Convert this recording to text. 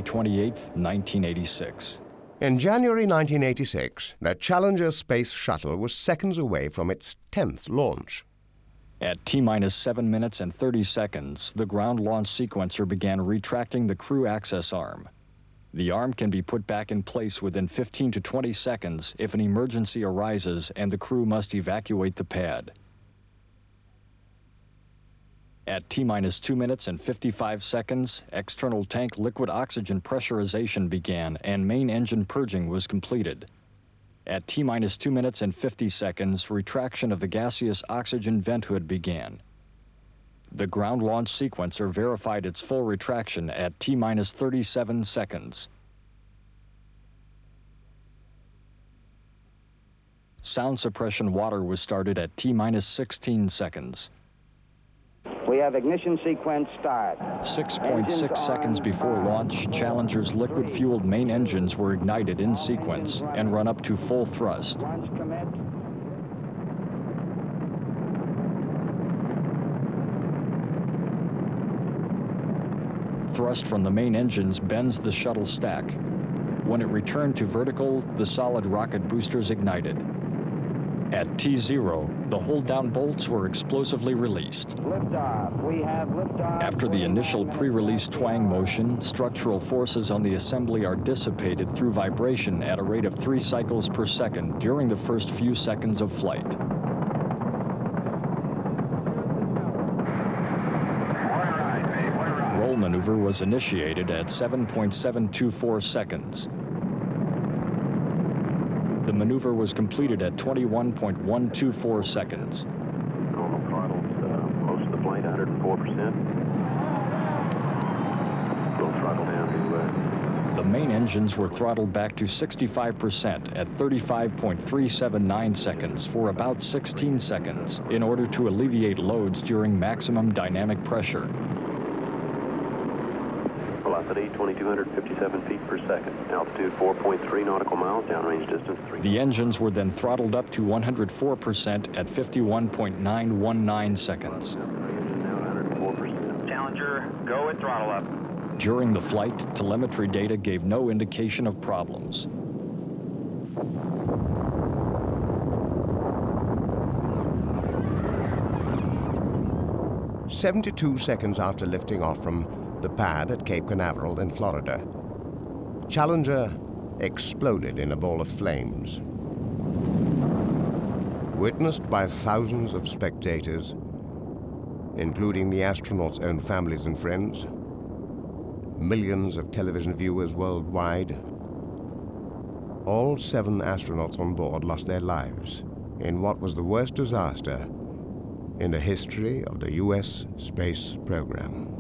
28, 1986. In January 1986, the Challenger space shuttle was seconds away from its 10th launch. At T-minus 7 minutes and 30 seconds, the ground launch sequencer began retracting the crew access arm. The arm can be put back in place within 15 to 20 seconds if an emergency arises and the crew must evacuate the pad. At T-minus 2 minutes and 55 seconds, external tank liquid oxygen pressurization began and main engine purging was completed. At T-minus 2 minutes and 50 seconds, retraction of the gaseous oxygen vent hood began. The ground launch sequencer verified its full retraction at T-minus 37 seconds. Sound suppression water was started at T-minus 16 seconds. We have ignition sequence start. 6.6 seconds before launch, Challenger's liquid-fueled main engines were ignited in sequence and run up to full thrust. Launch commenced. Thrust from the main engines bends the shuttle stack. When it returned to vertical, the solid rocket boosters ignited. At T0, the hold-down bolts were explosively released. Liftoff. We have liftoff. After the initial pre-release twang motion, structural forces on the assembly are dissipated through vibration at a rate of 3 cycles per second during the first few seconds of flight. Roll maneuver was initiated at 7.724 seconds. The maneuver was completed at 21.124 seconds. Normal throttles, most of the flight, 104%. We'll throttle down to... The main engines were throttled back to 65% at 35.379 seconds for about 16 seconds in order to alleviate loads during maximum dynamic pressure. Velocity 2,257 feet per second. Altitude 4.3 nautical miles. Downrange distance 3. The engines were then throttled up to 104% at 51.919 seconds. Challenger, go at throttle up. During the flight, telemetry data gave no indication of problems. "72 seconds after lifting off from the pad at Cape Canaveral in Florida, Challenger exploded in a ball of flames. Witnessed by thousands of spectators, including the astronauts' own families and friends, millions of television viewers worldwide, all 7 astronauts on board lost their lives in what was the worst disaster in the history of the U.S. space program.